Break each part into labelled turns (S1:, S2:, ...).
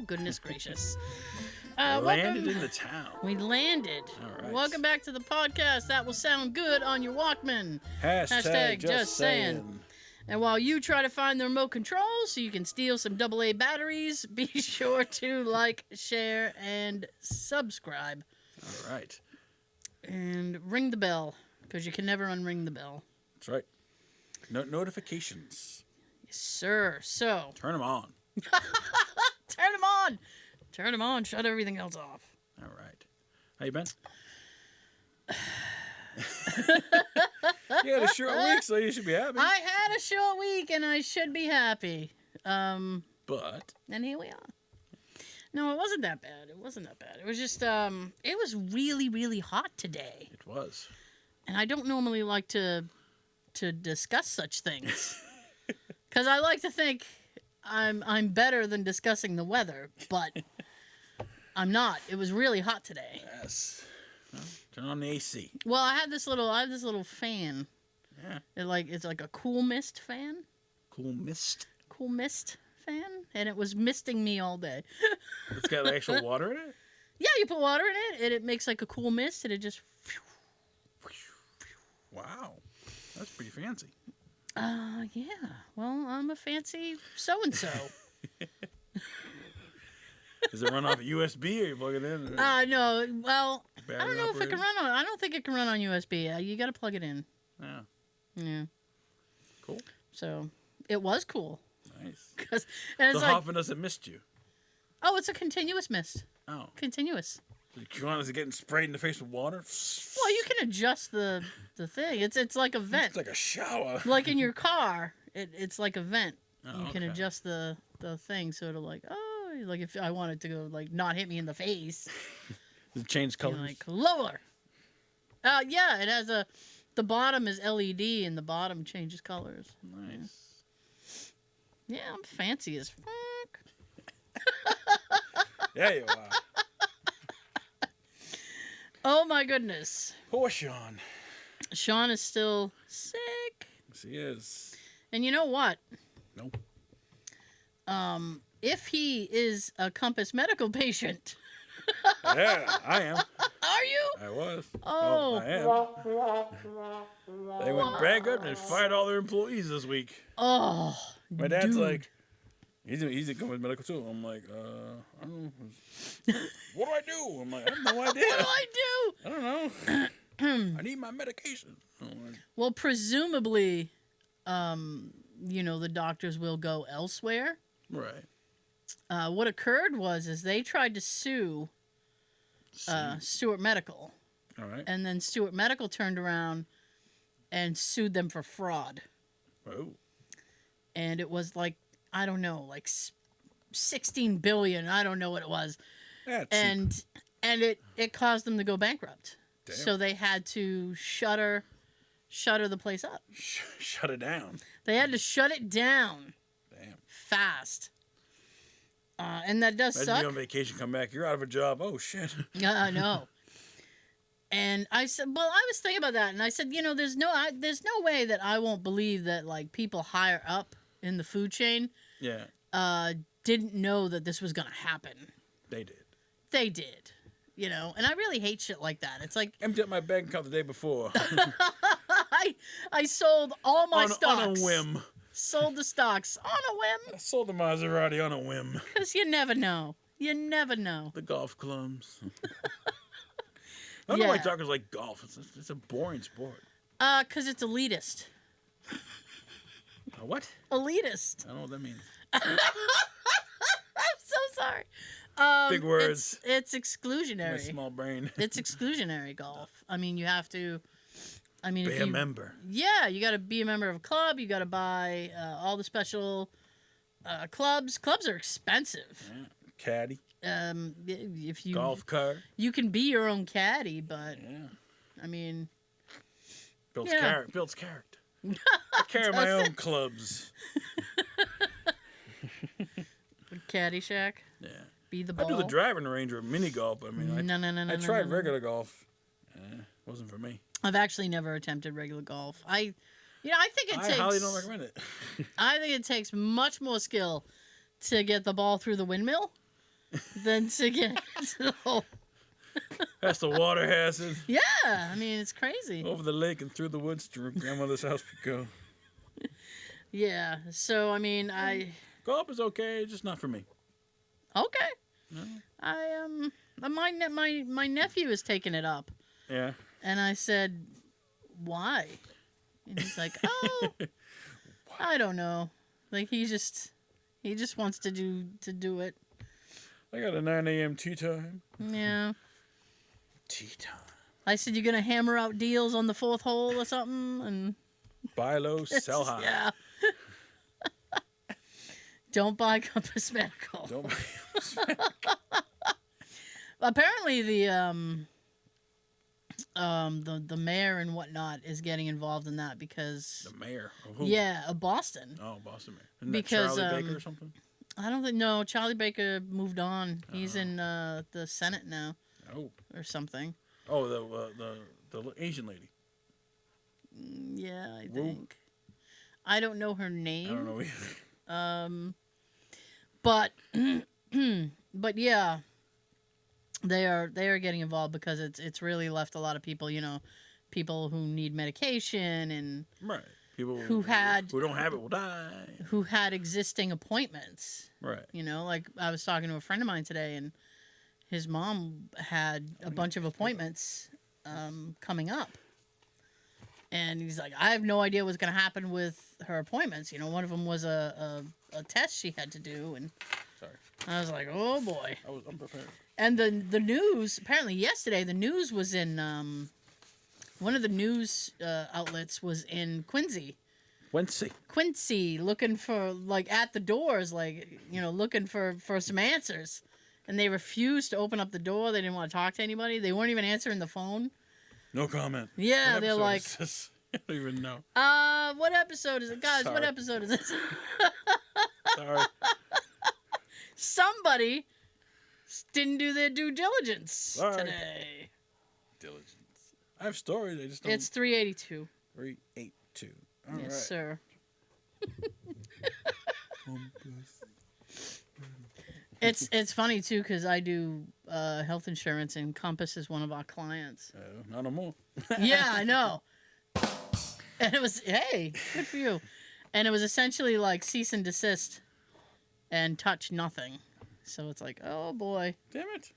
S1: Oh, goodness gracious.
S2: Landed in the town.
S1: We landed.
S2: All right.
S1: Welcome back to the podcast. That will sound good on your Walkman.
S2: Hashtag just saying.
S1: And while you try to find the remote control so you can steal some AA batteries, be sure to like, share, and subscribe.
S2: All right.
S1: And ring the bell, because you can never unring the bell.
S2: That's right. Notifications.
S1: Yes, sir. So.
S2: Turn them on.
S1: Turn them on. Turn them on. Shut everything else off.
S2: All right. How you been? You had a short week, so you should be happy.
S1: I had a short week, and I should be happy.
S2: But.
S1: And here we are. No, it wasn't that bad. It wasn't that bad. It was just, it was really, really hot today.
S2: It was.
S1: And I don't normally like to discuss such things. Because I like to think I'm better than discussing the weather, but I'm not. It was really hot today.
S2: Yes. Well, turn on the AC.
S1: Well, I have this little fan.
S2: Yeah.
S1: It's like a cool mist fan.
S2: Cool mist.
S1: Cool mist fan, and it was misting me all day.
S2: It's got actual water in it?
S1: Yeah, you put water in it, and it makes like a cool mist, and it just...
S2: Wow. That's pretty fancy.
S1: Yeah. Well, I'm a fancy so-and-so.
S2: Does it run off a USB, or you plug it in?
S1: No. Well,
S2: Battery
S1: I don't know if it can run on... I don't think it can run on USB. You got to plug it in.
S2: Yeah.
S1: Yeah.
S2: Cool.
S1: So, it was cool.
S2: Nice.
S1: And it's
S2: so how often does it mist you?
S1: Oh, it's a continuous mist.
S2: Oh.
S1: Continuous.
S2: You want us to get sprayed in the face with water?
S1: Well, you can adjust the thing. It's like a vent.
S2: It's like a shower.
S1: Like in your car, it's like a vent.
S2: Oh,
S1: you can adjust the thing so it'll like, like if I want it to go like not hit me in the face.
S2: Does it change colors?
S1: Like lower. Yeah, it has the bottom is LED and the bottom changes colors.
S2: Nice.
S1: Yeah, I'm fancy as fuck.
S2: Yeah, you are.
S1: Oh my goodness.
S2: Poor Sean.
S1: Sean is still sick.
S2: Yes, he is.
S1: And you know what?
S2: No.
S1: If he is a Compass medical patient.
S2: Yeah, I am.
S1: Are you?
S2: I was.
S1: Oh.
S2: I am. They went bankrupt and fired all their employees this week.
S1: Oh.
S2: My dad's like, he's a Compass medical too. I'm like, I don't know. What do I do? I'm like, I have no idea.
S1: What do I do?
S2: I don't know. I need my medication.
S1: Well, presumably, the doctors will go elsewhere.
S2: Right.
S1: What occurred was they tried to sue Stewart Medical.
S2: All right.
S1: And then Stewart Medical turned around and sued them for fraud.
S2: Oh.
S1: And it was like, I don't know, like $16 billion. I don't know what it was.
S2: That's
S1: and it caused them to go bankrupt.
S2: Damn.
S1: So they had to shutter the place up.
S2: Shut it down.
S1: They had to shut it down.
S2: Damn.
S1: Fast. And that does
S2: Imagine
S1: suck.
S2: you on vacation, come back, you're out of a job. Oh, shit.
S1: Yeah, I know. And I said, well, I was thinking about that, and I said, there's no way that I won't believe that like people higher up in the food chain, didn't know that this was gonna happen.
S2: They did.
S1: They did, and I really hate shit like that. It's like
S2: emptied up my bank account the day before.
S1: I sold all my stocks
S2: on a whim.
S1: Sold the stocks on a whim.
S2: I sold the Maserati on a whim.
S1: Because you never know. You never know.
S2: The golf clubs. I don't know why doctors like golf. It's a boring sport.
S1: Because it's elitist.
S2: What?
S1: Elitist.
S2: I don't know what that means.
S1: I'm so sorry.
S2: Big words.
S1: It's exclusionary.
S2: My small brain.
S1: It's exclusionary golf. I mean, you have to...
S2: be a member.
S1: Yeah, you got to be a member of a club. You got to buy all the special clubs. Clubs are expensive.
S2: Yeah. Caddy.
S1: If you
S2: golf cart.
S1: You can be your own caddy, but I mean,
S2: builds character. I carry my own clubs.
S1: Caddyshack.
S2: Yeah.
S1: Be the ball.
S2: I do the driving range or mini golf. I mean, I tried regular golf. Wasn't for me.
S1: I've actually never attempted regular golf. I think it takes.
S2: I highly don't recommend it.
S1: I think it takes much more skill to get the ball through the windmill than to get to the hole.
S2: That's the water hazard.
S1: Yeah, I mean, it's crazy.
S2: Over the lake and through the woods to grandmother's house we go.
S1: Yeah, so, I mean,
S2: Go up is okay, just not for me.
S1: Okay.
S2: No.
S1: My nephew is taking it up.
S2: Yeah.
S1: And I said, why? And he's like, oh, I don't know. Like, he just wants to do it.
S2: I got a 9 a.m. tea time.
S1: Yeah.
S2: Tea time.
S1: I said, you're going to hammer out deals on the fourth hole or something? And
S2: buy low, sell high.
S1: Yeah. Don't buy Compass Medical.
S2: Don't buy Compass Medical.
S1: Apparently, the mayor and whatnot is getting involved in that because
S2: the mayor of who?
S1: Yeah, of Boston.
S2: Oh, Boston mayor. Isn't
S1: because
S2: that Charlie Baker or something?
S1: I don't think no. Charlie Baker moved on. He's in the Senate now.
S2: Oh. Or
S1: something.
S2: Oh, the Asian lady.
S1: Yeah, I think. I don't know her name.
S2: I don't know either.
S1: But yeah, they are getting involved because it's really left a lot of people, people who need medication and
S2: right. People
S1: who
S2: don't have it will die.
S1: Who had existing appointments.
S2: Right.
S1: Like I was talking to a friend of mine today, and his mom had a bunch of appointments coming up. And he's like, I have no idea what's going to happen with her appointments. One of them was a test she had to do, and
S2: sorry.
S1: I was like, oh boy.
S2: I was unprepared.
S1: And the news, apparently yesterday, the news was in one of the news outlets was in Quincy, looking for at the doors, looking for some answers, and they refused to open up the door. They didn't want to talk to anybody. They weren't even answering the phone.
S2: No comment.
S1: Yeah, they're like,
S2: I don't even know.
S1: What episode is it, guys?
S2: Sorry.
S1: What episode is this?
S2: Sorry.
S1: Somebody didn't do their due diligence today.
S2: Diligence. I have stories. I just don't.
S1: It's 382.
S2: 382. All
S1: yes,
S2: right.
S1: sir. It's funny too because I do health insurance and Compass is one of our clients.
S2: Not no more.
S1: Yeah, I know. And it was good for you. And it was essentially like cease and desist and touch nothing. So it's like, oh boy.
S2: Damn it.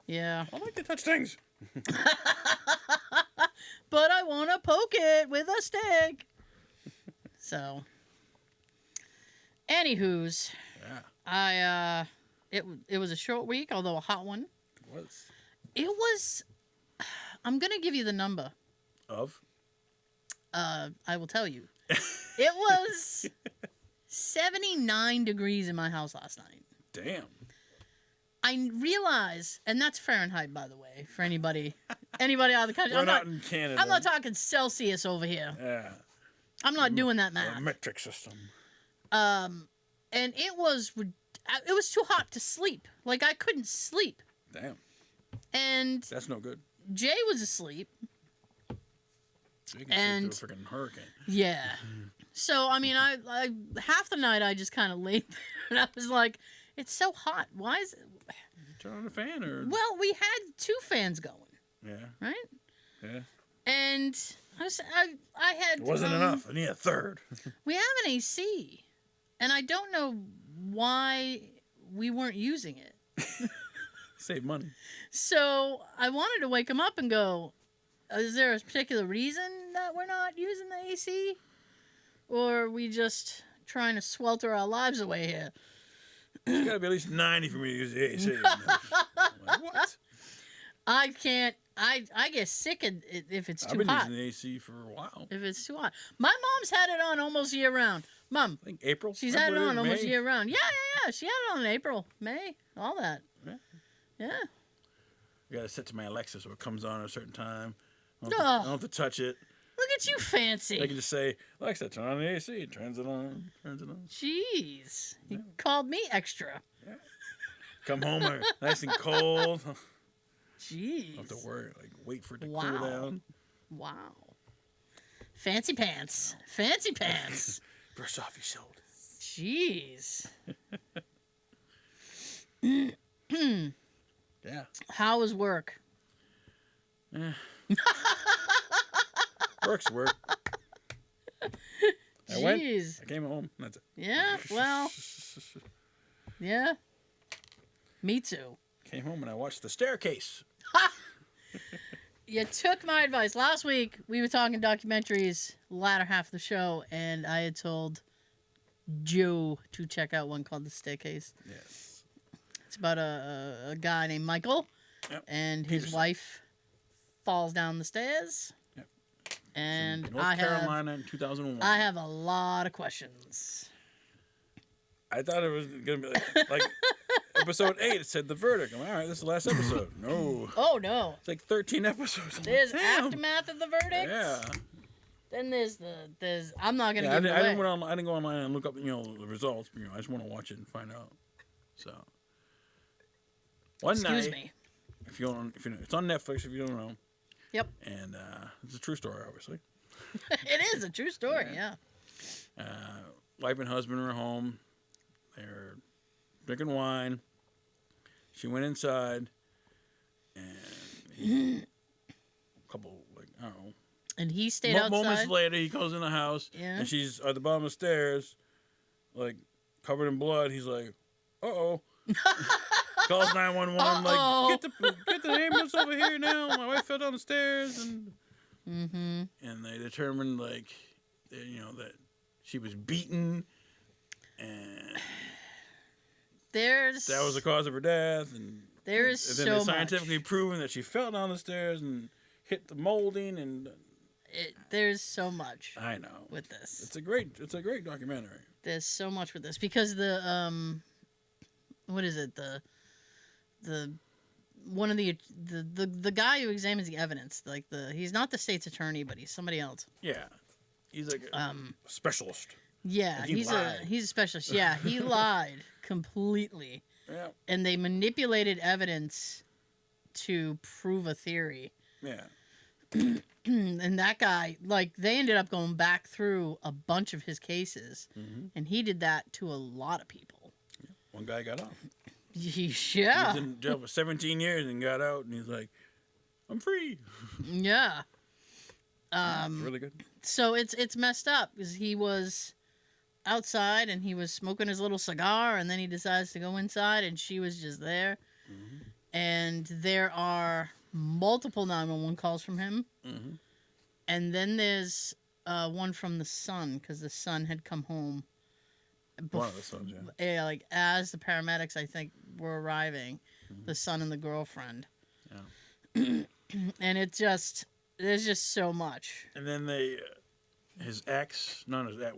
S1: Yeah.
S2: I like to touch things.
S1: But I want to poke it with a stick. So. Anywho's.
S2: Yeah.
S1: It was a short week, although a hot one.
S2: It was.
S1: I'm going to give you the number.
S2: Of?
S1: I will tell you. It was 79 degrees in my house last night.
S2: Damn.
S1: I realize, and that's Fahrenheit, by the way, for anybody out of the country.
S2: We're not in Canada.
S1: I'm not talking Celsius over here.
S2: Yeah.
S1: I'm not doing that math.
S2: A metric system.
S1: And it was too hot to sleep. Like, I couldn't sleep.
S2: Damn.
S1: And
S2: that's no good.
S1: Jay was asleep.
S2: So you can sleep through a freaking hurricane.
S1: Yeah. So, I mean, I half the night I just kind of laid there, and I was like, it's so hot. Why is it?
S2: Turn on the fan, or?
S1: Well, we had 2 fans going.
S2: Yeah.
S1: Right?
S2: Yeah.
S1: And I had...
S2: It wasn't enough. I need a third.
S1: We have an AC, and I don't know why we weren't using it.
S2: Save money.
S1: So I wanted to wake him up and go, is there a particular reason that we're not using the AC? Or are we just trying to swelter our lives away here?
S2: It's got to be at least 90 for me to use the AC. I'm like, what?
S1: I can't. I get sick if it's too hot.
S2: I've been using the AC for a while.
S1: If it's too hot. My mom's had it on almost year round. Mom.
S2: I think April.
S1: She's had it on almost year round. Yeah. She had it on in April, May, all that. Yeah.
S2: I got to set to my Alexa so it comes on at a certain time. I don't have to touch it.
S1: Look at you, fancy.
S2: I can just say, Alexa, turn on the AC. It turns it on.
S1: Jeez. You called me extra.
S2: Yeah. Come home nice and cold.
S1: Jeez.
S2: Don't have to worry. Wait for it to cool down.
S1: Wow. Fancy pants. Fancy pants.
S2: Brush off your shoulders.
S1: Jeez. How was work?
S2: Work's work.
S1: Jeez.
S2: I came home. That's it.
S1: Yeah, well. Yeah. Me too.
S2: Came home and I watched The Staircase.
S1: You took my advice. Last week, we were talking documentaries, latter half of the show, and I had told Joe to check out one called The Staircase.
S2: Yes.
S1: It's about a guy named Michael, and his wife falls down the stairs. Yep. And
S2: North Carolina in 2001.
S1: I have a lot of questions.
S2: I thought it was going to be like episode 8. It said the verdict. I'm like, all right, this is the last episode. No.
S1: Oh, no.
S2: It's like 13 episodes.
S1: There's aftermath of the verdict?
S2: Yeah.
S1: Then there's I'm not going to give it away.
S2: I didn't go online and look up, the results. I just want to watch it and find out. So.
S1: Excuse me.
S2: If you know, it's on Netflix if you don't know.
S1: Yep.
S2: And it's a true story, obviously.
S1: It is a true story, yeah.
S2: Wife and husband are home. They're drinking wine. She went inside, and a couple, I don't know.
S1: And he stayed outside.
S2: Moments later, he goes in the house, and she's at the bottom of the stairs, covered in blood. He's like, uh-oh. Calls 911, like, get the ambulance over here now. My wife fell down the stairs, and they determined, that she was beaten, and that was the cause of her death, and then it's scientifically proven that she fell down the stairs and hit the molding, and
S1: there's so much.
S2: I know
S1: with this.
S2: It's a great documentary.
S1: There's so much with this because the what is it the guy who examines the evidence, he's not the state's attorney, but he's somebody else.
S2: Yeah, he's like a specialist.
S1: Yeah, he's a specialist. Yeah, he lied completely.
S2: Yeah,
S1: and they manipulated evidence to prove a theory.
S2: Yeah,
S1: and that guy, they ended up going back through a bunch of his cases, and he did that to a lot of people.
S2: Yeah. One guy got off.
S1: Yeah.
S2: He was in jail for 17 years and got out, and he's like, I'm free.
S1: Yeah.
S2: It's really good.
S1: So it's messed up because he was outside and he was smoking his little cigar, and then he decides to go inside, and she was just there. And there are multiple 911 calls from him. And then there's one from the son, because the son had come home.
S2: One of the sons, yeah.
S1: Yeah, as the paramedics, I think, were arriving, the son and the girlfriend. Yeah. And there's just so much.
S2: And then his ex, not his ex,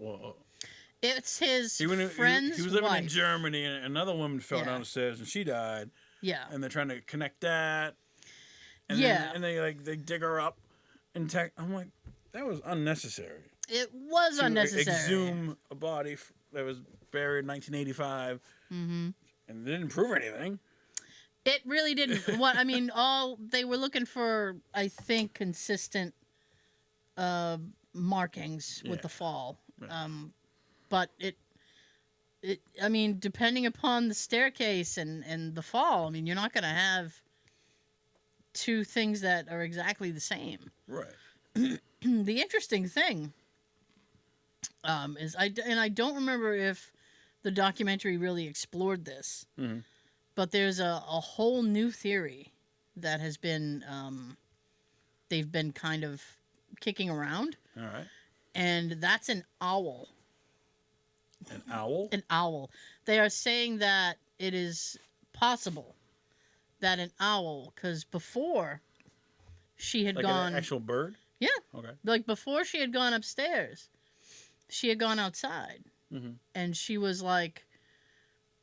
S1: it's his friend's
S2: He was living
S1: wife.
S2: in Germany, and another woman fell down the stairs, and she died.
S1: Yeah.
S2: And they're trying to connect that. And they dig her up and I'm like, that was unnecessary.
S1: It was unnecessary.
S2: Exhume a body that was buried in 1985, and it didn't prove anything.
S1: It really didn't. All they were looking for, I think, consistent markings with the fall. Yeah. But depending upon the staircase and the fall, you're not going to have two things that are exactly the same.
S2: Right.
S1: The interesting thing is I don't remember if the documentary really explored this, but there's a whole new theory that has been they've been kind of kicking around.
S2: All right.
S1: And that's an owl.
S2: An owl?
S1: An owl. They are saying that it is possible that an owl, because before she had gone...
S2: an actual bird?
S1: Yeah.
S2: Okay.
S1: Before she had gone upstairs, she had gone outside. And she was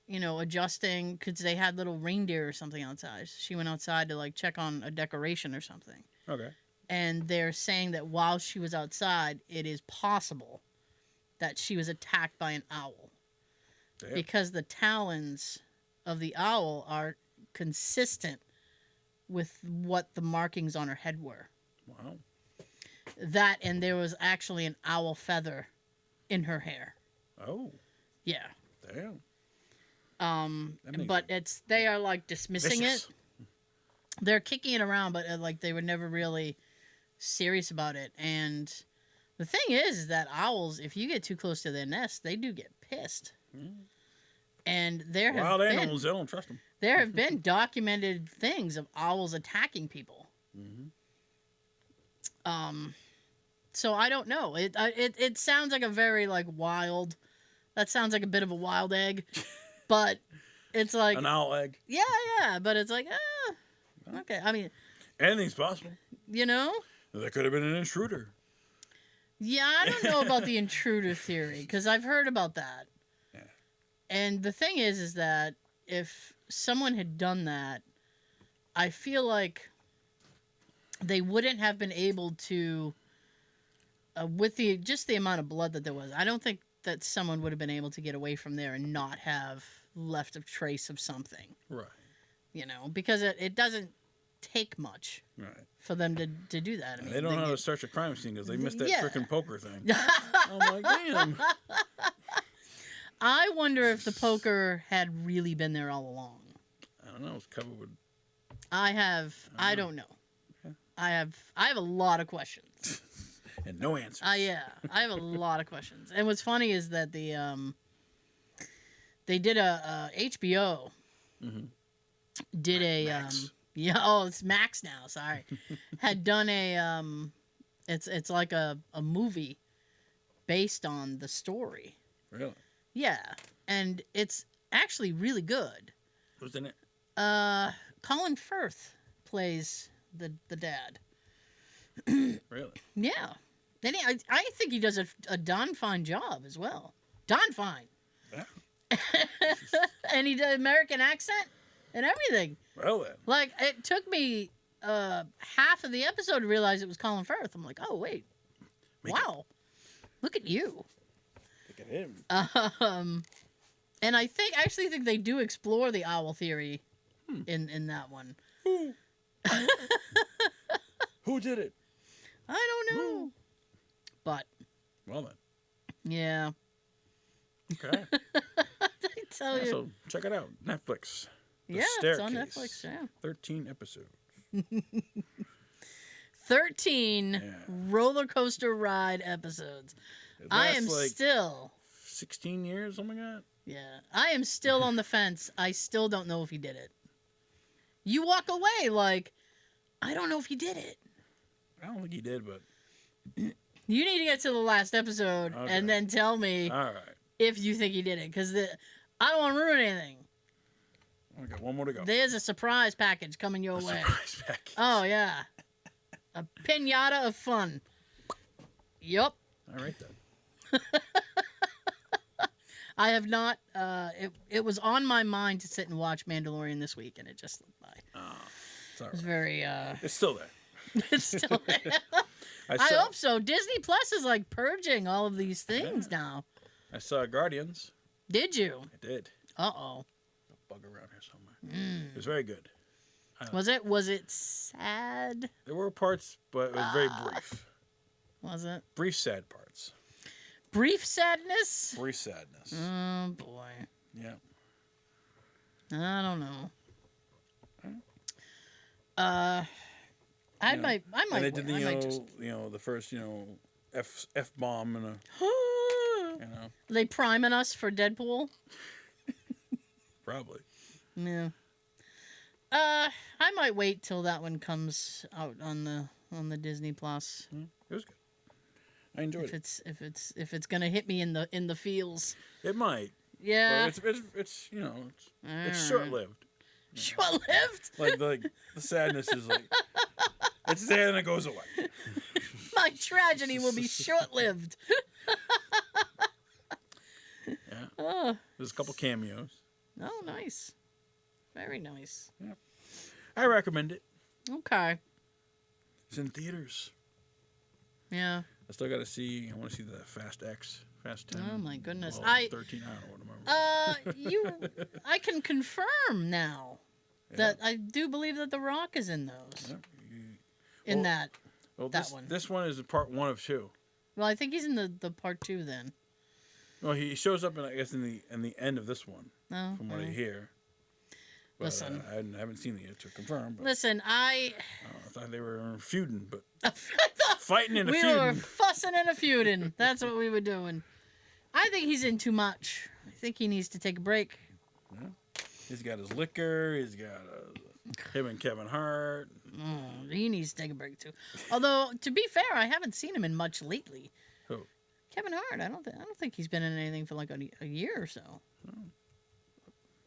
S1: adjusting, because they had little reindeer or something outside. She went outside to check on a decoration or something.
S2: Okay.
S1: And they're saying that while she was outside, it is possible that she was attacked by an owl. Damn. Because the talons of the owl are consistent with what the markings on her head were.
S2: Wow.
S1: That, and there was actually an owl feather in her hair.
S2: Oh.
S1: Yeah.
S2: Damn.
S1: But they are dismissing it. they're kicking it around, but like they were never really serious about it. And the thing is that owls, if you get too close to their nest, they do get pissed. And
S2: wild animals, they don't trust them.
S1: There have been documented things of owls attacking people. So I don't know. It sounds like a very like wild. That sounds like a bit of a wild egg, but it's like
S2: an owl egg.
S1: Yeah, but it's like okay. I mean,
S2: anything's possible.
S1: You know,
S2: there could have been an intruder.
S1: Yeah, I don't know about the intruder theory because I've heard about that. Yeah. And the thing is that if someone had done that, I feel like they wouldn't have been able to, with the amount of blood that there was. I don't think that someone would have been able to get away from there and not have left a trace of something. Right. You know, because it doesn't take much. Right. For them to do that. I mean,
S2: they don't know how to search a crime scene because they missed that freaking poker thing. I'm like, damn.
S1: I wonder if the poker had really been there all along.
S2: I don't know. It's covered with.
S1: I don't know. Okay. I have a lot of questions.
S2: And no answers.
S1: Yeah, I have a lot of questions. And what's funny is that they did a HBO. Mm-hmm. Did Max. It's Max now. Sorry, had done a it's like a movie based on the story.
S2: Really?
S1: Yeah, and it's actually really good.
S2: Who's in it?
S1: Colin Firth plays the dad.
S2: Really?
S1: Yeah. Then I think he does a darn fine job as well. Darn fine. Yeah. And he did American accent and everything.
S2: Well then.
S1: Like, it took me half of the episode to realize it was Colin Firth. I'm like, oh, wait. Wow. Look at you.
S2: Look at him.
S1: And I actually think they do explore the owl theory in that one.
S2: Who did it?
S1: I don't know. But.
S2: Well then.
S1: Yeah.
S2: Okay.
S1: I tell you.
S2: So check it out. Netflix.
S1: The Staircase. It's on Netflix, yeah.
S2: 13 episodes.
S1: 13 roller coaster ride episodes. I am like still
S2: 16 years, something like that.
S1: Yeah. I am still on the fence. I still don't know if he did it. You walk away like, I don't know if he did it.
S2: I don't think he did, but
S1: you need to get to the last episode and then tell me if you think he did it, because I don't want to ruin anything.
S2: I got one more to go.
S1: There's a surprise package coming your way.
S2: Surprise package.
S1: Oh yeah, a piñata of fun. Yup.
S2: All right then.
S1: I have not. It was on my mind to sit and watch Mandalorian this week, and it just slipped by.
S2: Oh, it's all right.
S1: It was very.
S2: It's still there.
S1: It's still there. I hope so. Disney Plus is like purging all of these things now.
S2: I saw Guardians.
S1: Did you?
S2: I did.
S1: Uh-oh.
S2: A bug around here somewhere. It was very good.
S1: Was it sad?
S2: There were parts, but it was very brief.
S1: Was it?
S2: Brief sad parts.
S1: Brief sadness?
S2: Brief sadness.
S1: Oh, boy.
S2: Yeah.
S1: I don't know. I might.
S2: And they did the first F bomb and
S1: They priming us for Deadpool.
S2: Probably.
S1: Yeah. I might wait till that one comes out on the Disney Plus.
S2: It was good. I enjoyed it.
S1: If it's gonna hit me in the feels.
S2: It might.
S1: Yeah.
S2: But it's short lived.
S1: Short lived.
S2: Like the sadness is like it's there and it goes away.
S1: My tragedy will be short lived.
S2: Yeah. There's a couple cameos.
S1: Oh, nice. Very nice.
S2: Yeah. I recommend it.
S1: Okay.
S2: It's in theaters.
S1: Yeah.
S2: I still got to see. I want to see the Fast 10.
S1: Oh my goodness.
S2: 13. I don't know.
S1: I can confirm now that I do believe that The Rock is in those. Yeah. That one.
S2: This one is part 1 of 2.
S1: Well, I think he's in the part 2 then.
S2: Well, he shows up in the end of this one. Oh, from what I hear. But,
S1: listen.
S2: I haven't seen it yet to confirm. But,
S1: listen, I
S2: thought they were feuding, but
S1: I thought
S2: fighting and a feuding.
S1: We were fussing and a feuding. That's what we were doing. I think he's in too much. I think he needs to take a break.
S2: Yeah. He's got his liquor. He's got him and Kevin Hart.
S1: He needs to take a break too. Although, to be fair, I haven't seen him in much lately.
S2: Who?
S1: Kevin Hart. I don't think he's been in anything for like a year or so. Oh.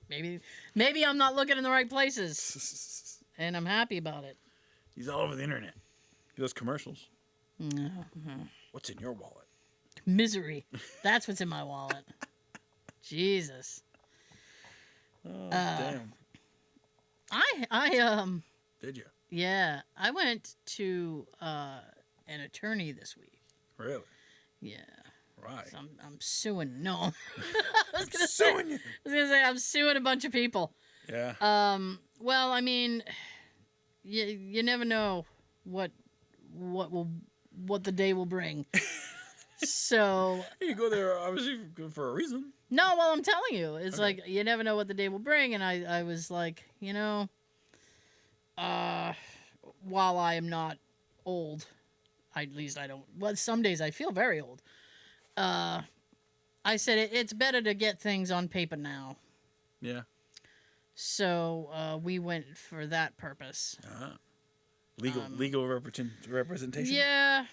S1: Maybe I'm not looking in the right places, and I'm happy about it.
S2: He's all over the internet. He does commercials.
S1: Mm-hmm.
S2: What's in your wallet?
S1: Misery. That's what's in my wallet. Jesus.
S2: Oh, damn.
S1: I
S2: Did you?
S1: Yeah, I went to an attorney this week.
S2: Really?
S1: Yeah.
S2: Right.
S1: So I'm suing. No. I was gonna
S2: say
S1: I'm suing a bunch of people.
S2: Yeah.
S1: Well, I mean, you never know what the day will bring. So
S2: you go there obviously for a reason.
S1: No, well, I'm telling you, it's like you never know what the day will bring, and I was like, while I am not old, at least I don't. Well, some days I feel very old. I said it's better to get things on paper now.
S2: Yeah.
S1: So we went for that purpose.
S2: Legal representation.
S1: Yeah.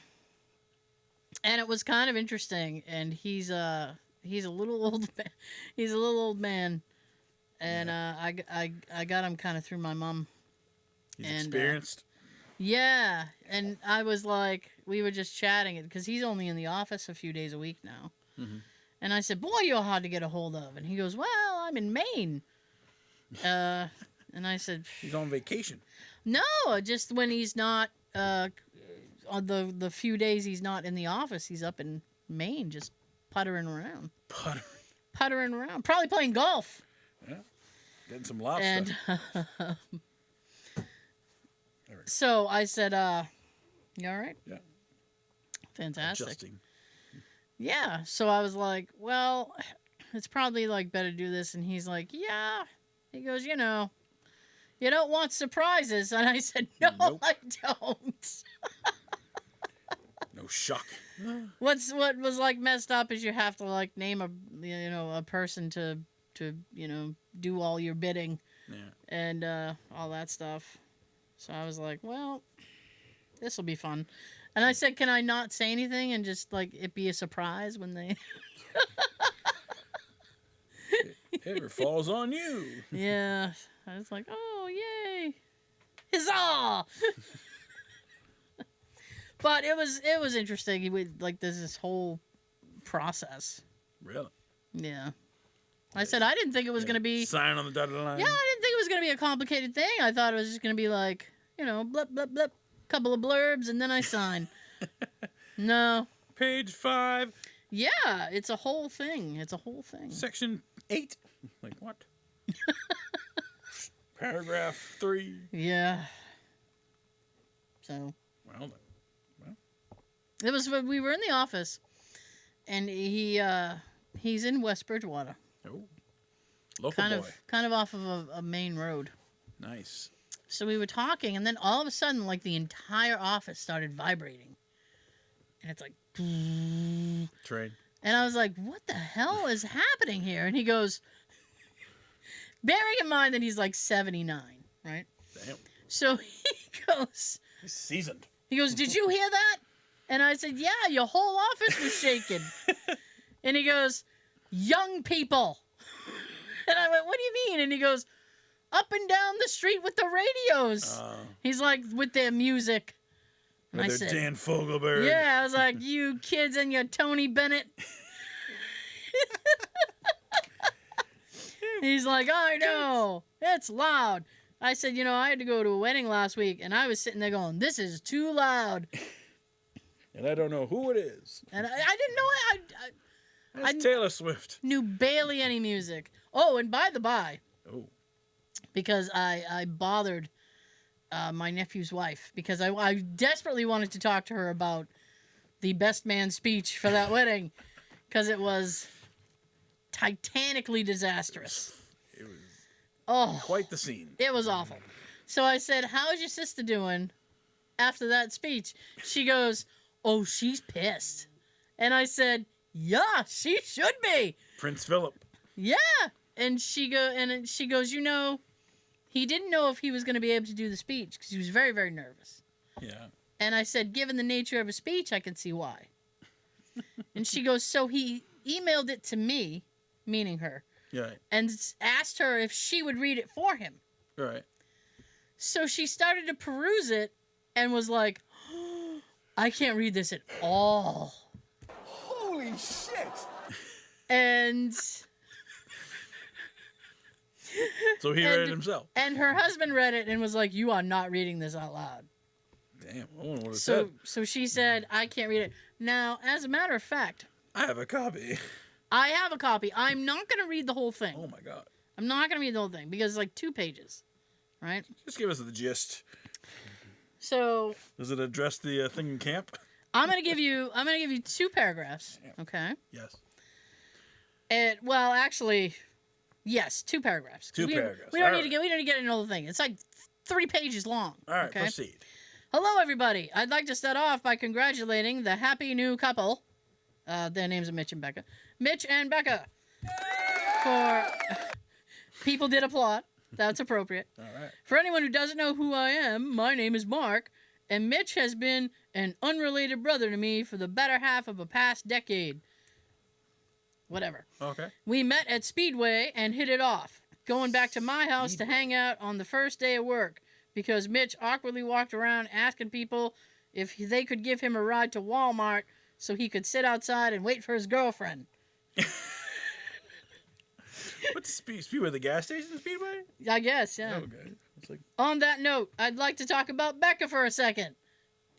S1: And it was kind of interesting, and he's a little old man, and I got him kind of through my mom.
S2: He's experienced.
S1: Yeah, and I was like, we were just chatting it because he's only in the office a few days a week now, and I said, "Boy, you're hard to get a hold of," and he goes, "Well, I'm in Maine," and I said,
S2: "He's on vacation."
S1: No, just when he's not. On the few days he's not in the office, he's up in Maine just puttering around. Puttering around. Probably playing golf.
S2: Yeah. Getting some lobster.
S1: And so I said, you all right?
S2: Yeah.
S1: Fantastic.
S2: Adjusting.
S1: Yeah. So I was like, well, it's probably like better to do this. And he's like, yeah. He goes, you don't want surprises. And I said, no, nope. I don't.
S2: No shock.
S1: What was like messed up is you have to like name a person to do all your bidding, and all that stuff. So I was like, well, this will be fun. And I said, can I not say anything and just like it be a surprise when they?
S2: It falls on you.
S1: Yeah, I was like, oh yay, huzzah! But it was interesting. There's this whole process.
S2: Really?
S1: Yeah. I said I didn't think it was going to be...
S2: Sign on the dotted line?
S1: Yeah, I didn't think it was going to be a complicated thing. I thought it was just going to be like, blip, blip, blip, couple of blurbs, and then I sign. No.
S2: Page 5.
S1: Yeah, it's a whole thing.
S2: Section 8. Like, what? Paragraph 3.
S1: Yeah. So...
S2: Well, then.
S1: It was when we were in the office, and he's in West Bridgewater.
S2: Oh, local boy.
S1: Kind of off of a main road.
S2: Nice.
S1: So we were talking, and then all of a sudden, like the entire office started vibrating, and it's like
S2: train.
S1: And I was like, "What the hell is happening here?" And he goes, bearing in mind that he's like 79, right?
S2: Damn.
S1: So he goes,
S2: he's seasoned.
S1: He goes, "Did you hear that?" And I said, "Yeah, your whole office was shaking." And he goes, "Young people." And I went, "What do you mean?" And he goes, "Up and down the street with the radios." He's like, with their music. And
S2: I said, Dan Fogleberry.
S1: Yeah, I was like, "You kids and your Tony Bennett." He's like, "I know. It's loud." I said, I had to go to a wedding last week, and I was sitting there going, "This is too loud."
S2: And I don't know who it is.
S1: And I didn't know it.
S2: That's Taylor Swift.
S1: Knew barely any music. Oh, and by the by,
S2: oh,
S1: because I bothered my nephew's wife, because I desperately wanted to talk to her about the best man speech for that wedding, because it was titanically disastrous. Oh.
S2: Quite the scene.
S1: It was awful. So I said, how's your sister doing after that speech? She goes, oh, she's pissed. And I said, yeah, she should be.
S2: Prince Philip.
S1: Yeah. And she goes, you know, he didn't know if he was going to be able to do the speech because he was very, very nervous.
S2: Yeah.
S1: And I said, given the nature of a speech, I can see why. And she goes, so he emailed it to me, meaning her,
S2: right,
S1: and asked her if she would read it for him.
S2: Right.
S1: So she started to peruse it and was like, oh, I can't read this at all.
S3: Holy shit!
S1: And...
S2: So he read it himself.
S1: And her husband read it and was like, you are not reading this out loud.
S2: Damn, I wonder what it said.
S1: So she said, I can't read it. Now, as a matter of fact...
S2: I have a copy.
S1: I have a copy. I'm not going to read the whole thing.
S2: Oh, my God.
S1: I'm not going to read the whole thing because it's like 2 pages. Right?
S2: Just give us the gist.
S1: So...
S2: Does it address the thing in camp?
S1: I'm going to give you 2 paragraphs. Okay?
S2: Yes.
S1: Well, actually... Yes, 2 paragraphs.
S2: 2 paragraphs.
S1: We don't need to get into the whole thing. It's like 3 pages long.
S2: All right,
S1: okay?
S2: Proceed.
S1: Hello, everybody. I'd like to start off by congratulating the happy new couple. Their names are Mitch and Becca. Mitch and Becca. For people did applaud. That's appropriate.
S2: All right.
S1: For anyone who doesn't know who I am, my name is Mark, and Mitch has been an unrelated brother to me for the better half of a past decade. Whatever.
S2: Okay.
S1: We met at Speedway and hit it off, going back to my house to hang out on the first day of work because Mitch awkwardly walked around asking people if they could give him a ride to Walmart so he could sit outside and wait for his girlfriend.
S2: What's Speedway? The gas station Speedway?
S1: I guess, yeah.
S2: Okay. It's like...
S1: On that note, I'd like to talk about Becca for a second.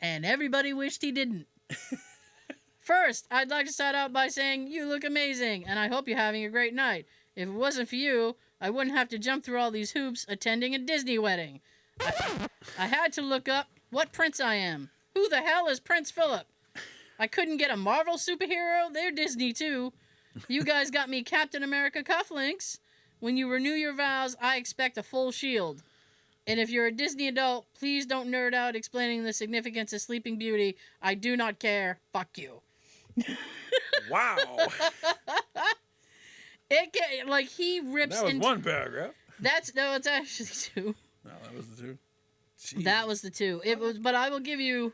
S1: And everybody wished he didn't. First, I'd like to start out by saying you look amazing, and I hope you're having a great night. If it wasn't for you, I wouldn't have to jump through all these hoops attending a Disney wedding. I had to look up what prince I am. Who the hell is Prince Philip? I couldn't get a Marvel superhero. They're Disney, too. You guys got me Captain America cufflinks. When you renew your vows, I expect a full shield. And if you're a Disney adult, please don't nerd out explaining the significance of Sleeping Beauty. I do not care. Fuck you.
S2: Wow.
S1: He rips.
S2: That was one paragraph.
S1: It's actually 2.
S2: No, that was the 2. Jeez.
S1: That was the 2. It was, but I will give you.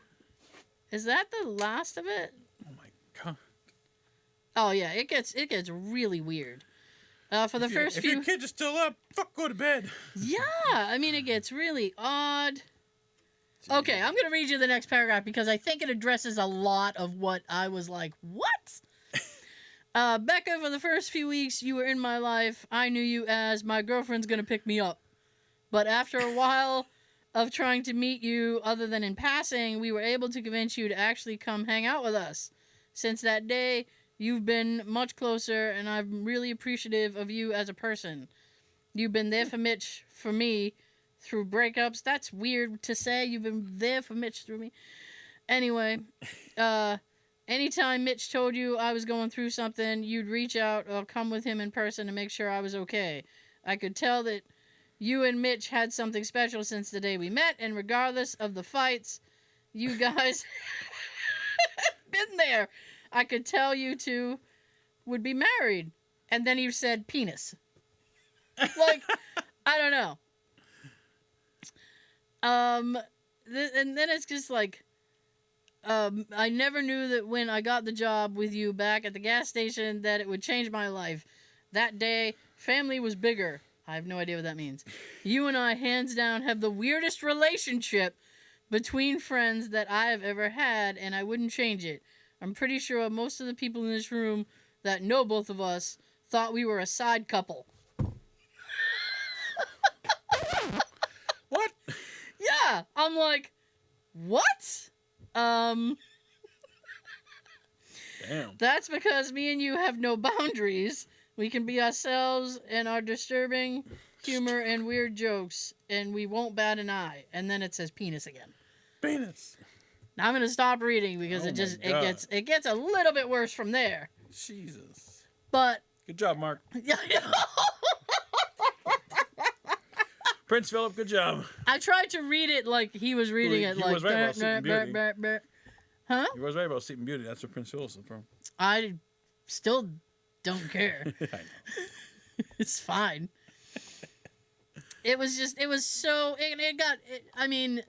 S1: Is that the last of it?
S2: Oh my God.
S1: Oh yeah, it gets really weird. For the first few.
S2: If your kids are still up, fuck, go to bed.
S1: Yeah, I mean it gets really odd. Okay, I'm going to read you the next paragraph because I think it addresses a lot of what I was like, what? Becca, for the first few weeks you were in my life, I knew you as my girlfriend's going to pick me up. But after a while of trying to meet you other than in passing, we were able to convince you to actually come hang out with us. Since that day, you've been much closer, and I'm really appreciative of you as a person. You've been there for Mitch, for me, through breakups. That's weird to say. You've been there for Mitch through me. Anyway, anytime Mitch told you I was going through something, you'd reach out or come with him in person to make sure I was okay. I could tell that you and Mitch had something special since the day we met, and regardless of the fights, you guys been there. I could tell you two would be married. And then he said penis. Like, I don't know. And then it's just like, I never knew that when I got the job with you back at the gas station that it would change my life. That day, family was bigger. I have no idea what that means. You and I, hands down, have the weirdest relationship between friends that I have ever had, and I wouldn't change it. I'm pretty sure most of the people in this room that know both of us thought we were a side couple.
S2: What?
S1: Yeah, I'm like, what?
S2: Damn.
S1: That's because me and you have no boundaries. We can be ourselves and our disturbing humor and weird jokes, and we won't bat an eye. And then it says penis again.
S2: Penis.
S1: Now I'm gonna stop reading because it gets a little bit worse from there.
S2: Jesus.
S1: But
S2: good job, Mark. Prince Philip, good job.
S1: I tried to read it like he was reading it.
S2: He
S1: like,
S2: was right about Sleeping Beauty.
S1: Huh?
S2: He was right about Sleeping Beauty. That's where Prince Philip's from.
S1: I still don't care.
S2: I know.
S1: It's fine. It was so, I mean,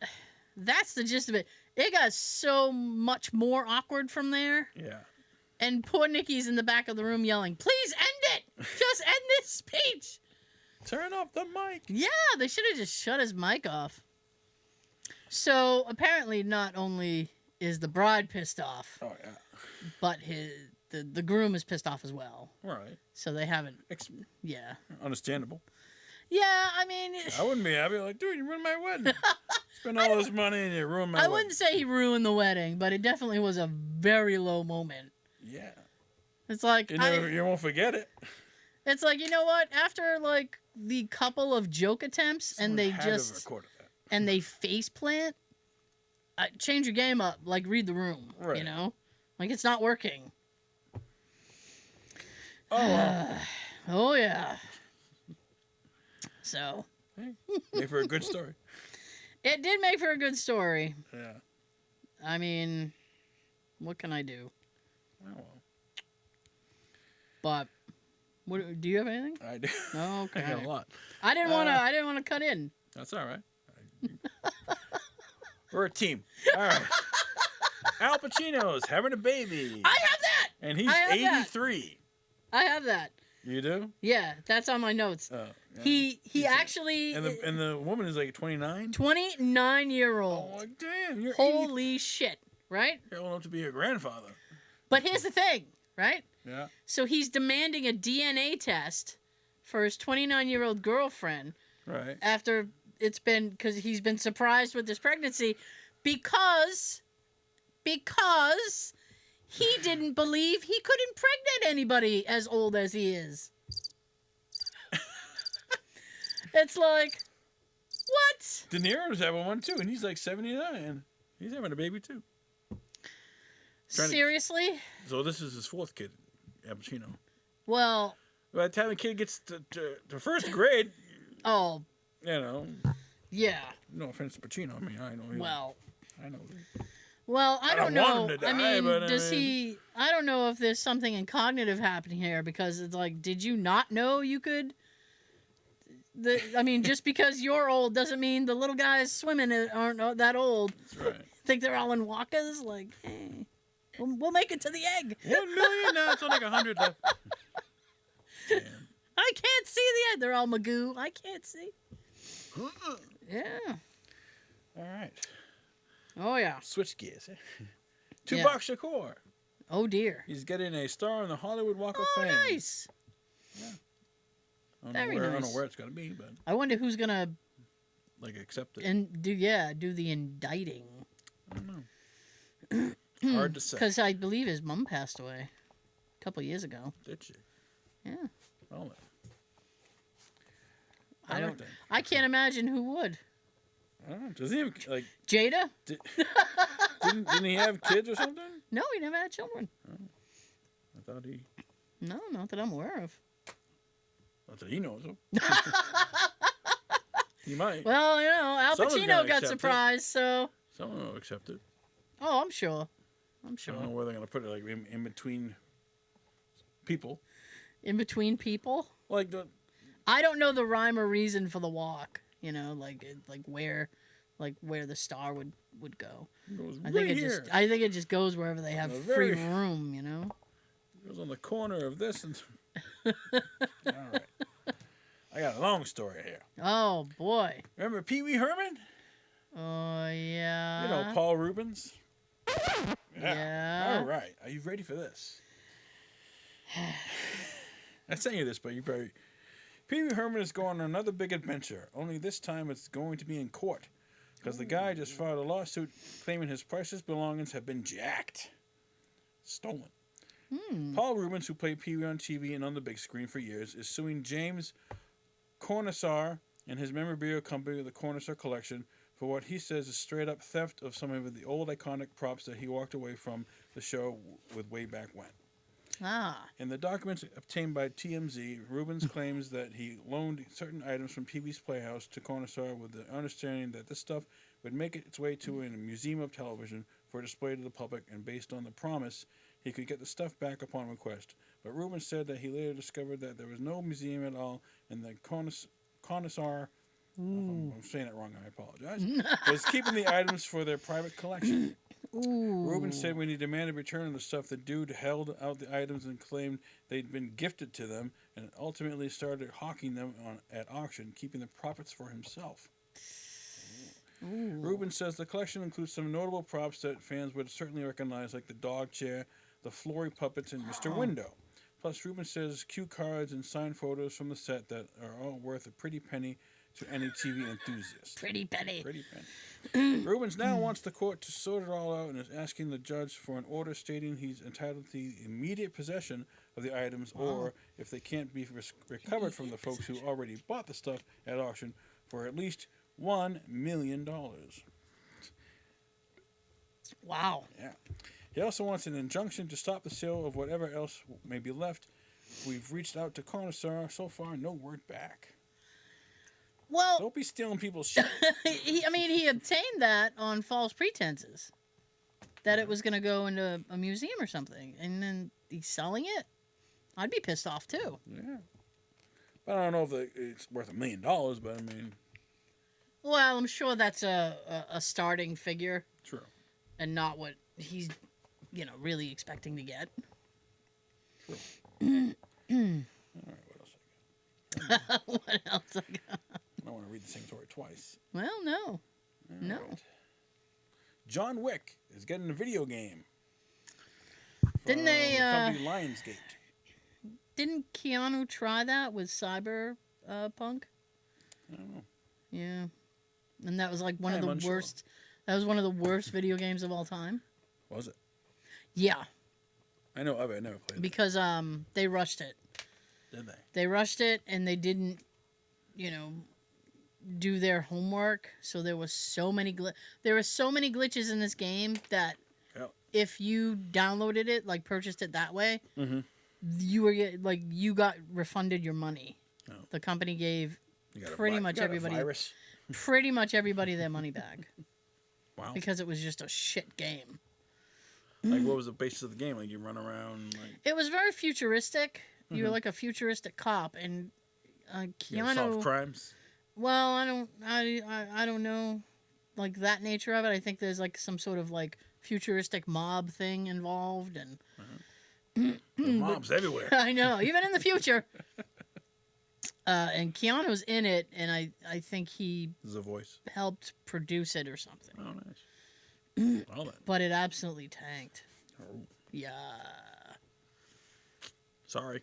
S1: that's the gist of it. It got so much more awkward from there.
S2: Yeah.
S1: And poor Nikki's in the back of the room yelling, please end it! Just end this speech!
S2: Turn off the mic!
S1: Yeah, they should have just shut his mic off. So, apparently, not only is the bride pissed off, but the groom is pissed off as well.
S2: Right.
S1: So they haven't... Yeah.
S2: Understandable.
S1: Yeah, I mean...
S2: I wouldn't be happy. Like, dude, you ruined my wedding. Spend all this money and you ruined my wedding.
S1: I wouldn't say he ruined the wedding, but it definitely was a very low moment.
S2: Yeah.
S1: It's like...
S2: You won't forget it.
S1: It's like, you know what? After, like, the couple of joke attempts
S2: Someone
S1: and they face plant, change your game up. Like, read the room.
S2: Right.
S1: You know? Like, it's not working.
S2: Oh, wow.
S1: Oh, yeah. So.
S2: Hey, made for a good story.
S1: It did make for a good story.
S2: Yeah.
S1: I mean, what can I do?
S2: Oh, well.
S1: But, do you have anything?
S2: I do.
S1: Oh, okay.
S2: I got a lot.
S1: I didn't want to cut in.
S2: That's all right. We're a team. All right. Al Pacino's having a baby.
S1: I have that.
S2: And he's 83.
S1: I have that.
S2: You do?
S1: Yeah, that's on my notes.
S2: Oh, yeah.
S1: He actually...
S2: And the woman is like 29?
S1: 29-year-old.
S2: Oh, damn. You're
S1: Holy shit, right?
S2: You're old enough to be a grandfather.
S1: But here's the thing, right?
S2: Yeah.
S1: So he's demanding a DNA test for his 29-year-old girlfriend.
S2: Right.
S1: After because he's been surprised with this pregnancy because he didn't believe he could impregnate anybody as old as he is. It's like, what?
S2: De Niro's having one too, and he's like 79. He's having a baby too.
S1: Seriously?
S2: So this is his fourth kid, Al Pacino.
S1: Well,
S2: by the time the kid gets to first grade,
S1: oh,
S2: you know.
S1: Yeah.
S2: No offense to Pacino. I mean, I know. I know.
S1: Well, I don't know.
S2: Want him to die,
S1: does he? I don't know if there's something in cognitive happening here because it's like, did you not know you could? Just because you're old doesn't mean the little guys swimming aren't that old.
S2: That's right.
S1: Think they're all in walkers? Like, hey, we'll make it to the egg.
S2: 1 million? No, it's only like 100 left. Damn.
S1: I can't see the egg. They're all Magoo. I can't see. Yeah.
S2: All right.
S1: Oh, yeah.
S2: Switch gears. Tupac Shakur.
S1: Oh, dear.
S2: He's getting a star on the Hollywood Walk of Fame.
S1: Oh, nice.
S2: Yeah.
S1: Very nice.
S2: I don't know where it's going to be, but...
S1: I wonder who's going to...
S2: accept it.
S1: And do the indicting.
S2: I don't know. Hard to say.
S1: Because I believe his mom passed away a couple years ago.
S2: Did she?
S1: Yeah.
S2: Well,
S1: I can't imagine who would.
S2: I don't know. Does he have,
S1: Jada?
S2: Didn't he have kids or something?
S1: No, he never had children.
S2: Oh. I thought he...
S1: No, not that I'm aware of.
S2: Not that he knows of. He might.
S1: Well, Al Pacino got surprised, so...
S2: Someone will accept it.
S1: Oh, I'm sure. I
S2: don't know where they're going to put it, in between people.
S1: In between people?
S2: I
S1: don't know the rhyme or reason for the walk. Where the star would go.
S2: I
S1: think it just goes wherever they have free room.
S2: It goes on the corner of this and. All right. I got a long story here.
S1: Oh boy!
S2: Remember Pee Wee Herman?
S1: Oh yeah.
S2: Paul Rubens.
S1: Yeah.
S2: All right. Are you ready for this? I sent you this, but you probably. Pee Wee Herman is going on another big adventure, only this time it's going to be in court, because the guy just filed a lawsuit claiming his priceless belongings have been jacked. Stolen. Paul Rubens, who played Pee Wee on TV and on the big screen for years, is suing James Cornissar and his memorabilia company, the Cornissar Collection, for what he says is straight-up theft of some of the old iconic props that he walked away from the show with way back when. In the documents obtained by TMZ, Rubens claims that he loaned certain items from Pee-wee's Playhouse to Connoisseur with the understanding that this stuff would make its way to a museum of television for display to the public, and based on the promise, he could get the stuff back upon request. But Rubens said that he later discovered that there was no museum at all, and the Connoisseur, if I'm saying it wrong, I apologize, was keeping the items for their private collection. Rubens said when he demanded return of the stuff, the dude held out the items and claimed they'd been gifted to them, and ultimately started hawking them at auction, keeping the profits for himself. Rubens says the collection includes some notable props that fans would certainly recognize, like the dog chair, the Flory puppets, and Mr. Window. Plus, Rubens says cue cards and signed photos from the set that are all worth a pretty penny to any TV enthusiast.
S1: Pretty penny.
S2: Pretty penny. Rubens now wants the court to sort it all out and is asking the judge for an order stating he's entitled to the immediate possession of the items, or if they can't be recovered from the folks who already bought the stuff at auction, for at least $1 million.
S1: Wow.
S2: Yeah. He also wants an injunction to stop the sale of whatever else may be left. We've reached out to Connoisseur. So far, no word back.
S1: Well,
S2: don't be stealing people's shit.
S1: he obtained that on false pretenses. That it was going to go into a museum or something. And then he's selling it? I'd be pissed off, too.
S2: Yeah. But I don't know if it's worth $1 million, but I mean...
S1: Well, I'm sure that's a starting figure.
S2: True.
S1: And not what he's, really expecting to get.
S2: True. All right, what else I got?
S1: What else I got?
S2: I don't want to read the same story twice.
S1: Well, no. No.
S2: Right. John Wick is getting a video game.
S1: Didn't they...
S2: company Lionsgate.
S1: Didn't Keanu try that with Cyberpunk?
S2: I don't know.
S1: Yeah. And that was like one of the worst... That was one of the worst video games of all time.
S2: Was it?
S1: Yeah.
S2: I know of it. I never played it.
S1: Because they rushed it.
S2: Did they?
S1: They rushed it, and they didn't, do their homework. So there was so many glitches in this game that if you downloaded it, like purchased it that way, you got refunded your money.
S2: Oh.
S1: The company gave pretty much everybody their money back.
S2: Wow.
S1: Because it was just a shit game.
S2: Like, what was the basis of the game? Like, you run around, like...
S1: It was very futuristic. You were like a futuristic cop, and Keanu...
S2: solve crimes?
S1: Well, I don't know, like, that nature of it. I think there's, like, some sort of, like, futuristic mob thing involved, and...
S2: mobs everywhere.
S1: I know, even in the future. And Keanu's in it, and I think he...
S2: This is a voice.
S1: Helped produce it or something.
S2: Oh, nice. Well, then.
S1: But it absolutely tanked.
S2: Oh.
S1: Yeah.
S2: Sorry.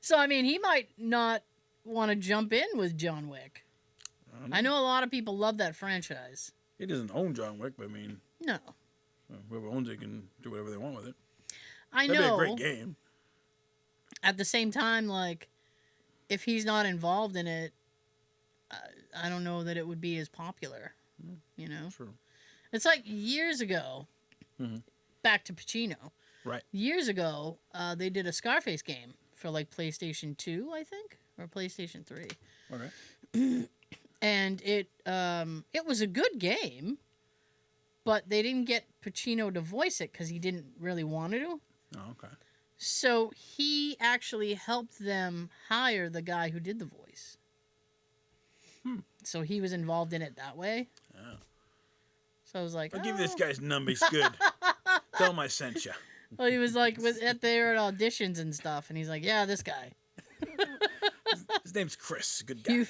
S1: So, I mean, he might not want to jump in with John Wick. I know a lot of people love that franchise.
S2: He doesn't own John Wick, but I mean...
S1: No.
S2: Whoever owns it can do whatever they want with it.
S1: I
S2: That'd
S1: know.
S2: be a great game.
S1: At the same time, like, if he's not involved in it, I don't know that it would be as popular. You know?
S2: True.
S1: It's like years ago, back to Pacino.
S2: Right.
S1: Years ago, they did a Scarface game for, like, PlayStation 2, I think, or PlayStation 3.
S2: Okay.
S1: And it was a good game, but they didn't get Pacino to voice it because he didn't really want to.
S2: Oh, okay.
S1: So he actually helped them hire the guy who did the voice. So he was involved in it that way.
S2: Yeah.
S1: So I was like,
S2: I'll give this guy's numbers good. Tell him I sent you.
S1: Well, he was like there at auditions and stuff, and he's like, yeah, this guy.
S2: His name's Chris. Good guy.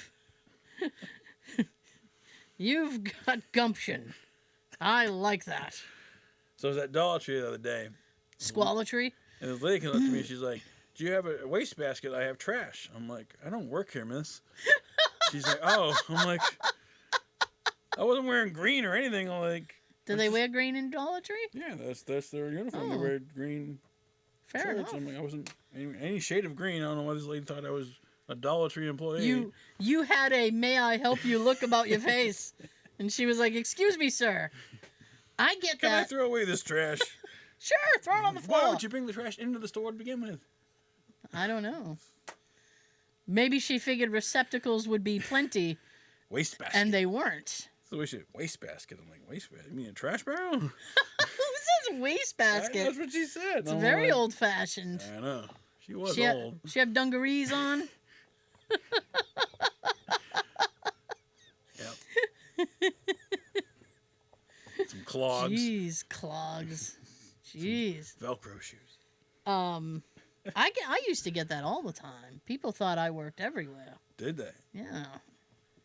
S1: You've got gumption. I like that.
S2: So I was at Dollar Tree the other day.
S1: Squallatry?
S2: And this lady came up to me. She's like, do you have a wastebasket? I have trash. I'm like, I don't work here, miss. She's like, oh. I'm like, I wasn't wearing green or anything. I'm like,
S1: do they wear green in Dollar Tree?
S2: Yeah, that's their uniform. They wear green
S1: Fair
S2: shirts.
S1: enough.
S2: I'm like, I wasn't any shade of green. I don't know why this lady thought I was a Dollar Tree employee.
S1: You had a "may I help you" look about your face, and she was like, "Excuse me, sir. I get
S2: Can
S1: that."
S2: I throw away this trash?
S1: Sure, throw it on the floor.
S2: Why would you bring the trash into the store to begin with?
S1: I don't know. Maybe she figured receptacles would be plenty.
S2: Wastebasket.
S1: And they weren't.
S2: So we should wastebasket. I'm like, wastebasket? You mean a trash barrel?
S1: Who says wastebasket?
S2: That's what she said.
S1: It's very old-fashioned.
S2: I know. She was old.
S1: She have dungarees on?
S2: Yep. Some clogs.
S1: Jeez, clogs. Jeez.
S2: Some Velcro shoes.
S1: I used to get that all the time. People thought I worked everywhere.
S2: Did they?
S1: Yeah.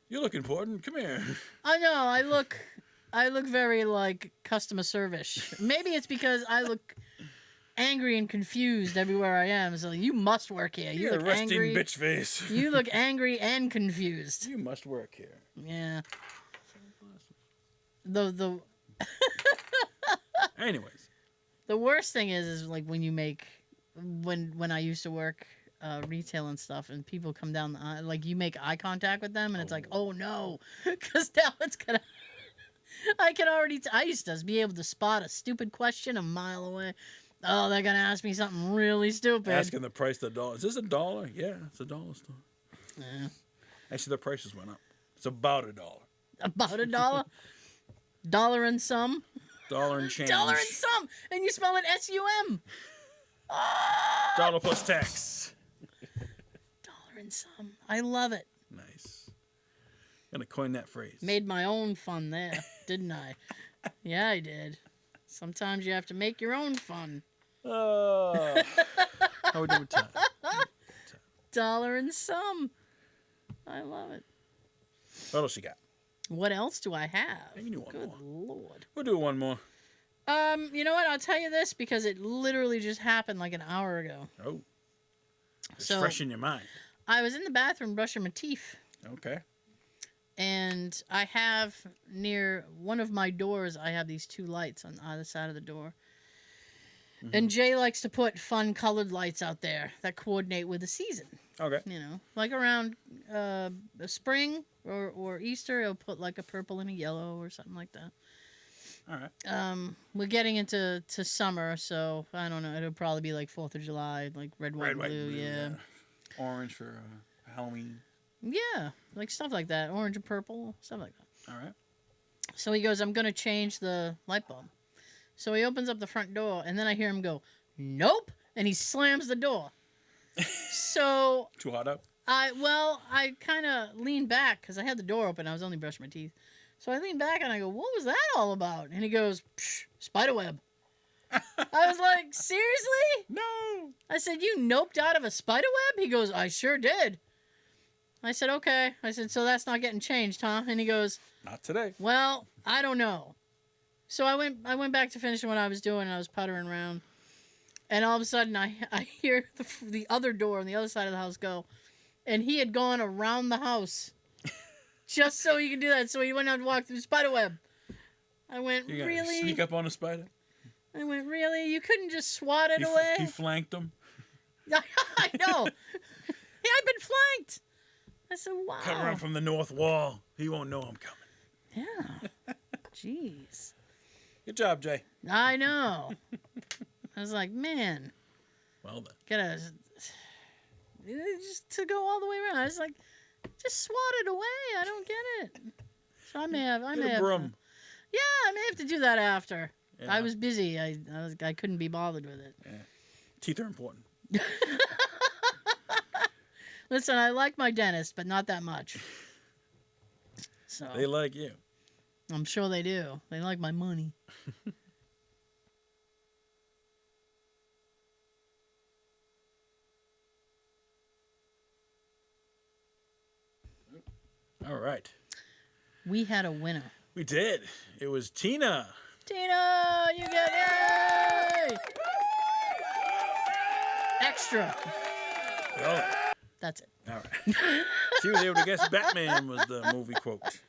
S2: You look important. Come here.
S1: I know. I look very like customer service. Maybe it's because I look angry and confused everywhere I am. So you must work here. You look
S2: resting
S1: angry.
S2: Bitch face.
S1: You look angry and confused.
S2: You must work here.
S1: Yeah. The
S2: Anyways.
S1: The worst thing is like when you make when I used to work retail and stuff, and people come down the aisle, like you make eye contact with them, and it's like, oh no, because now it's gonna. I can already. I used to be able to spot a stupid question a mile away. Oh, they're gonna ask me something really stupid.
S2: Asking the price of the dollar. Is this $1? Yeah, it's $1 store.
S1: Yeah.
S2: Actually, the prices went up. It's about $1.
S1: About $1. Dollar and some.
S2: Dollar and change.
S1: Dollar and some, and you spell it SUM. Oh!
S2: Dollar plus tax.
S1: Dollar and some. I love it.
S2: Nice. Gonna coin that phrase.
S1: Made my own fun there, didn't I? Yeah, I did. Sometimes you have to make your own fun.
S2: Oh. How we doing with time?
S1: Dollar and some. I love it.
S2: What else you got?
S1: What else do I have?
S2: You do one
S1: Good
S2: more.
S1: Lord.
S2: We'll do one more.
S1: You know what? I'll tell you this because it literally just happened like an hour ago.
S2: Oh. It's
S1: So,
S2: fresh in your mind.
S1: I was in the bathroom brushing my teeth.
S2: Okay.
S1: And I have near one of my doors, I have these two lights on either side of the door. Mm-hmm. And Jay likes to put fun colored lights out there that coordinate with the season.
S2: Okay.
S1: You know, like around spring or Easter, he'll put like a purple and a yellow or something like that.
S2: All right.
S1: We're getting into summer, so I don't know. It'll probably be like 4th of July, like red, white, blue, yeah.
S2: Orange for Halloween.
S1: Yeah, like stuff like that. Orange and purple, stuff like that.
S2: All right.
S1: So he goes, I'm going to change the light bulb. So he opens up the front door, and then I hear him go, nope, and he slams the door. So...
S2: Too hot up?
S1: I kind of leaned back, because I had the door open. I was only brushing my teeth. So I leaned back, and I go, what was that all about? And he goes, Spiderweb. I was like, seriously?
S2: No.
S1: I said, you noped out of a spiderweb? He goes, I sure did. I said, okay. I said, so that's not getting changed, huh? And he goes,
S2: not today.
S1: Well, I don't know. So I went back to finishing what I was doing, and I was puttering around. And all of a sudden, I hear the other door on the other side of the house go. And he had gone around the house just so he could do that. So he went out and walked through Spiderweb. I went,
S2: You
S1: really?
S2: Sneak up on a spider?
S1: I went, really? You couldn't just swat it away?
S2: He flanked him?
S1: I know. Yeah, I've been flanked. I said, wow.
S2: Come around from the north wall. He won't know I'm coming.
S1: Yeah. Jeez.
S2: Good job, Jay.
S1: I know. I was like, man.
S2: Well done.
S1: Gotta just to go all the way around. I was like, just swat it away. I don't get it. So I may have.
S2: Broom.
S1: Yeah, I may have to do that after.
S2: Yeah.
S1: I was busy. I couldn't be bothered with it.
S2: Yeah. Teeth are important.
S1: Listen, I like my dentist, but not that much. So
S2: They like you.
S1: I'm sure they do. They like my money.
S2: All right.
S1: We had a winner.
S2: We did. It was Tina.
S1: Tina, you get yay! Extra.
S2: Well,
S1: That's it.
S2: all right. She was able to guess Batman was the movie quote.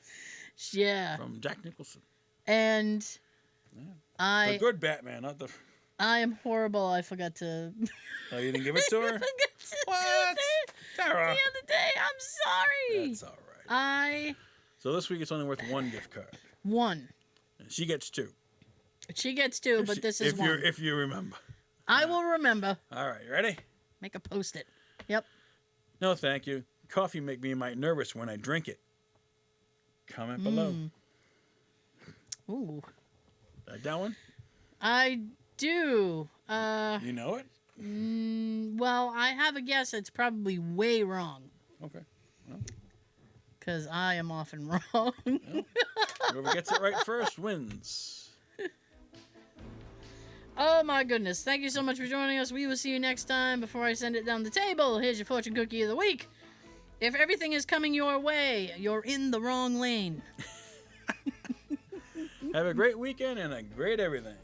S1: Yeah.
S2: From Jack Nicholson.
S1: And
S2: The good Batman, not the...
S1: I am horrible. I forgot to...
S2: Oh, you didn't give it to her? What? Tara.
S1: The other day. I'm sorry.
S2: That's all right. So this week it's only worth one gift card.
S1: One.
S2: And she gets two.
S1: She gets 2, but this is 1.
S2: If you remember.
S1: I will remember.
S2: All right, ready?
S1: Make a post-it. Yep.
S2: No, thank you. Coffee make me might nervous when I drink it. Comment below.
S1: Ooh.
S2: Like that one?
S1: I do.
S2: You know it?
S1: Well, I have a guess. It's probably way wrong.
S2: Okay.
S1: Because I am often wrong.
S2: Well, whoever gets it right first wins.
S1: Oh my goodness. Thank you so much for joining us. We will see you next time. Before I send it down the table, here's your fortune cookie of the week. If everything is coming your way, you're in the wrong lane.
S2: Have a great weekend and a great everything.